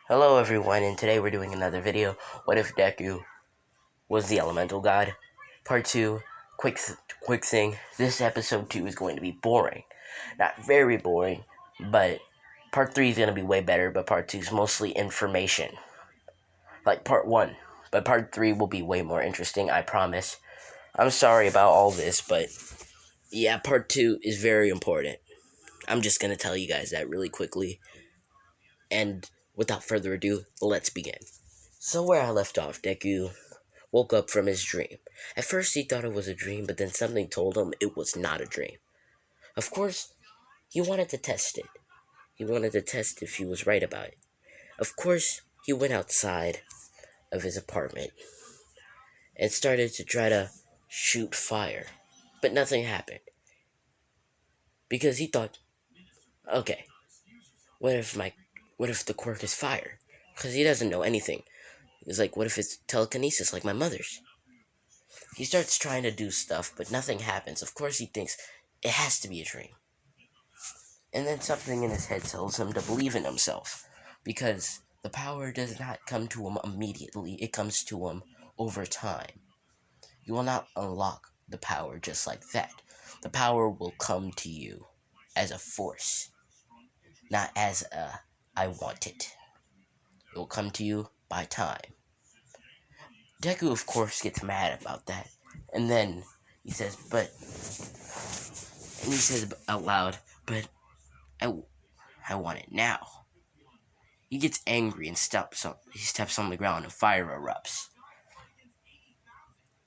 Hello everyone, and today we're doing another video. What if Deku was the elemental god? Part 2, quick thing. This episode 2 is going to be boring. Not very boring, but part 3 is going to be way better, but part 2 is mostly information. Like part 1. But part 3 will be way more interesting, I promise. I'm sorry about all this, but yeah, part 2 is very important. I'm just going to tell you guys that really quickly. And without further ado, let's begin. So where I left off, Deku woke up from his dream. At first he thought it was a dream, but then something told him it was not a dream. Of course, he wanted to test it. He wanted to test if he was right about it. Of course, he went outside of his apartment and started to try to shoot fire. But nothing happened. Because he thought, okay, what if the quirk is fire? Because he doesn't know anything. He's like, what if it's telekinesis like my mother's? He starts trying to do stuff, but nothing happens. Of course, he thinks it has to be a dream. And then something in his head tells him to believe in himself, because the power does not come to him immediately, it comes to him over time. You will not unlock the power just like that. The power will come to you as a force, not as a I want it. It will come to you by time. Deku, of course, gets mad about that, and then he says, and he says out loud, but I want it now. He gets angry and he steps on the ground and fire erupts.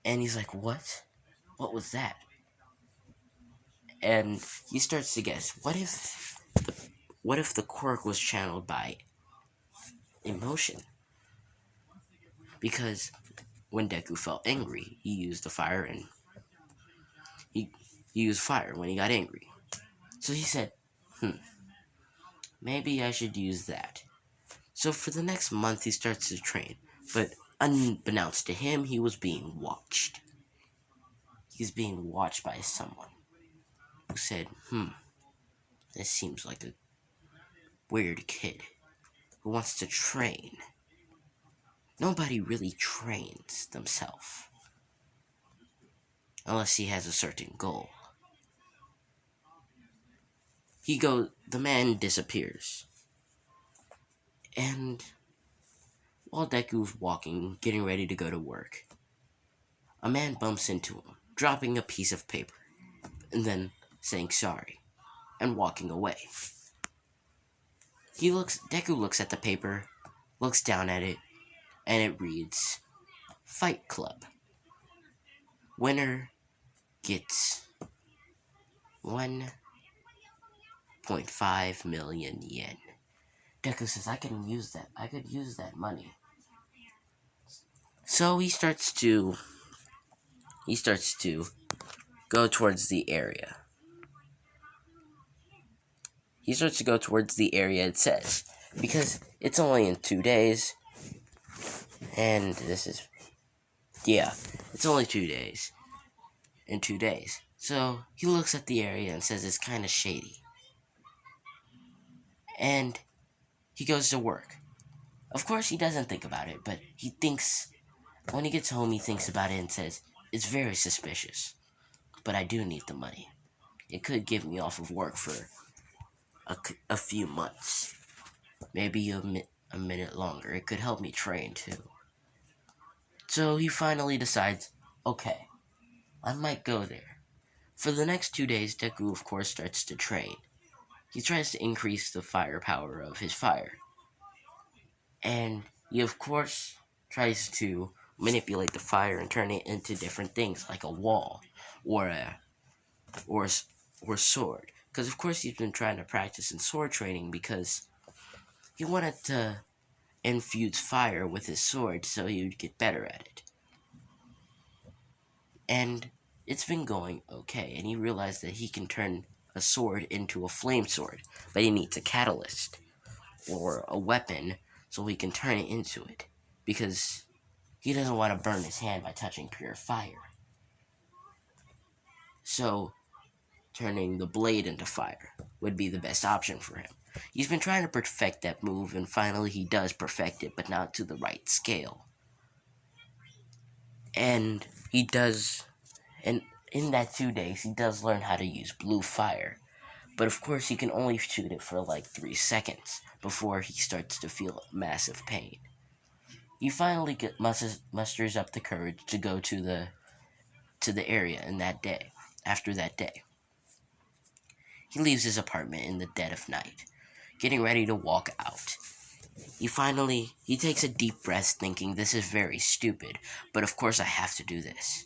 And he's like, what? What was that? And he starts to guess, what if the quirk was channeled by emotion? Because when Deku felt angry, he used the fire and he used fire when he got angry. So he said, maybe I should use that. So for the next month, he starts to train, but unbeknownst to him, he was being watched. He's being watched by someone who said, this seems like a weird kid who wants to train. Nobody really trains themselves unless he has a certain goal. The man disappears. And while Deku's walking, getting ready to go to work, a man bumps into him, dropping a piece of paper, and then saying sorry, and walking away. Deku looks at the paper, looks down at it, and it reads, Fight Club. Winner gets 1.5 million yen. Deku says, I could use that money. So he starts to go towards the area. He starts to go towards the area, it says, because it's only in 2 days, and it's only 2 days, in 2 days. So he looks at the area and says it's kind of shady. And he goes to work. Of course, he doesn't think about it, but when he gets home, he thinks about it and says, it's very suspicious, but I do need the money. It could get me off of work for a few months, maybe a minute longer. It could help me train too. So he finally decides, okay, I might go there. For the next 2 days, Deku, of course, starts to train. He tries to increase the firepower of his fire. And he, of course, tries to manipulate the fire and turn it into different things, like a wall or a sword. Because, of course, he's been trying to practice in sword training because he wanted to infuse fire with his sword so he would get better at it. And it's been going okay, and he realized that he can turn a sword into a flame sword, but he needs a catalyst or a weapon so he can turn it into it, because he doesn't want to burn his hand by touching pure fire. So, turning the blade into fire would be the best option for him. He's been trying to perfect that move, and finally he does perfect it, but not to the right scale. And he does, and in that 2 days, he does learn how to use blue fire. But of course, he can only shoot it for like 3 seconds before he starts to feel massive pain. He finally musters up the courage to go to the area in that day. After that day, he leaves his apartment in the dead of night, getting ready to walk out. He takes a deep breath, thinking, this is very stupid, but of course I have to do this.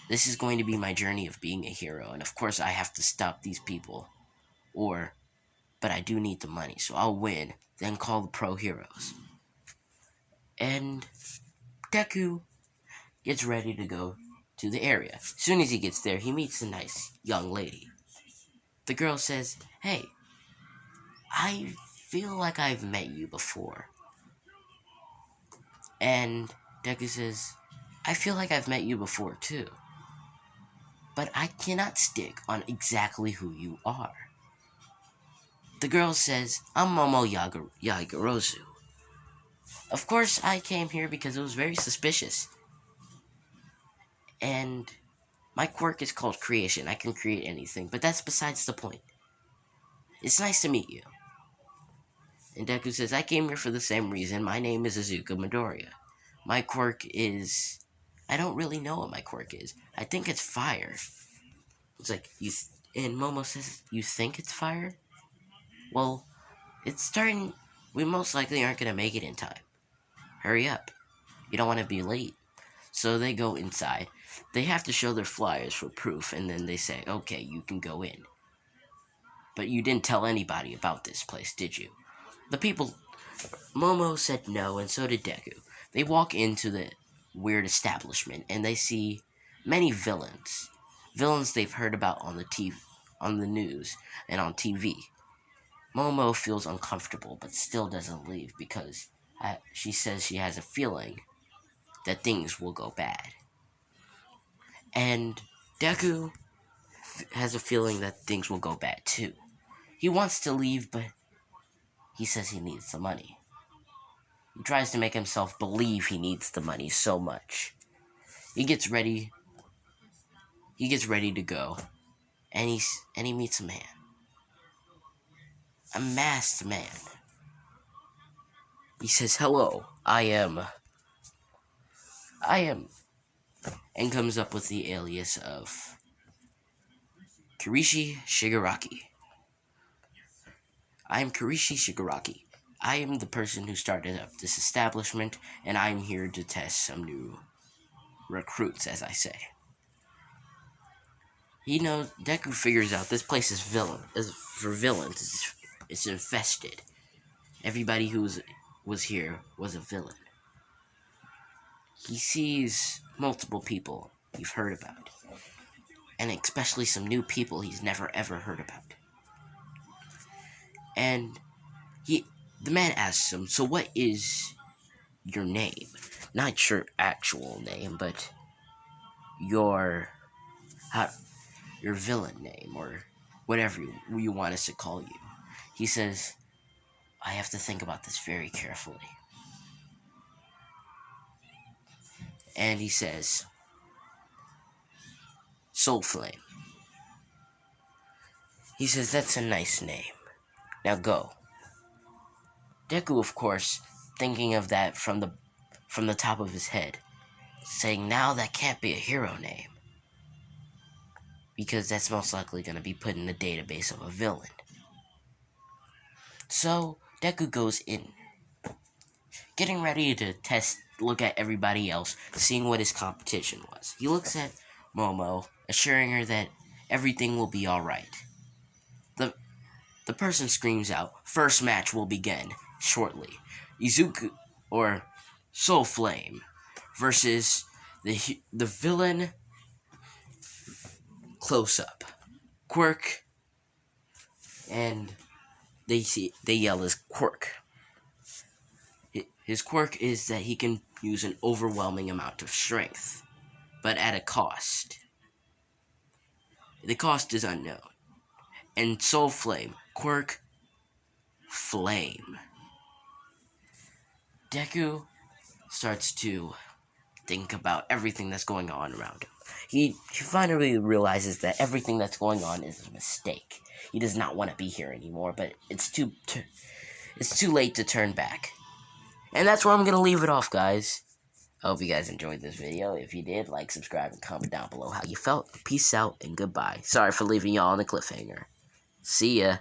This is going to be my journey of being a hero, and of course I have to stop these people. But I do need the money, so I'll win, then call the pro heroes. And Deku gets ready to go to the area. As soon as he gets there, he meets a nice young lady. The girl says, hey, I feel like I've met you before. And Deku says, I feel like I've met you before too. But I cannot stick on exactly who you are. The girl says, I'm Momo Yagorozu. Of course, I came here because it was very suspicious. And my quirk is called creation. I can create anything, but that's besides the point. It's nice to meet you. And Deku says, I came here for the same reason. My name is Izuku Midoriya. My quirk is... I don't really know what my quirk is. I think it's fire. It's like, and Momo says, you think it's fire? Well, it's starting... We most likely aren't going to make it in time. Hurry up. You don't want to be late. So they go inside. They have to show their flyers for proof, and then they say, okay, you can go in. But you didn't tell anybody about this place, did you? The people... Momo said no, and so did Deku. They walk into the weird establishment, and they see many villains. Villains they've heard about on the news, and on TV. Momo feels uncomfortable, but still doesn't leave because she says she has a feeling that things will go bad. And Deku has a feeling that things will go bad too. He wants to leave, but he says he needs the money. He tries to make himself believe he needs the money so much. He gets ready to go, and he meets a man. A masked man. He says, hello, I am, and comes up with the alias of Kirishi Shigaraki. I am Kirishi Shigaraki. I am the person who started up this establishment, and I am here to test some new recruits, as I say. Deku figures out this place is for villains. It's infested. Everybody who was here was a villain. He sees multiple people you've heard about, and especially some new people he's never ever heard about. And the man asks him, so what is your name? Not your actual name, but your villain name, or whatever you want us to call you. He says, I have to think about this very carefully. And he says, Soul Flame. He says, that's a nice name. Now go. Deku, of course, thinking of that from the top of his head, saying, now that can't be a hero name. Because that's most likely going to be put in the database of a villain. So, Deku goes in, getting ready to look at everybody else, seeing what his competition was. He looks at Momo, assuring her that everything will be alright. The person screams out, first match will begin shortly. Izuku, or Soul Flame, versus the villain Close Up. Quirk, and they yell his quirk. His quirk is that he can use an overwhelming amount of strength, but at a cost. The cost is unknown. And Soul Flame, quirk, flame. Deku starts to think about everything that's going on around him. He finally realizes that everything that's going on is a mistake. He does not want to be here anymore, but it's too late to turn back. And that's where I'm going to leave it off, guys. I hope you guys enjoyed this video. If you did, like, subscribe, and comment down below how you felt. Peace out, and goodbye. Sorry for leaving y'all on a cliffhanger. See ya.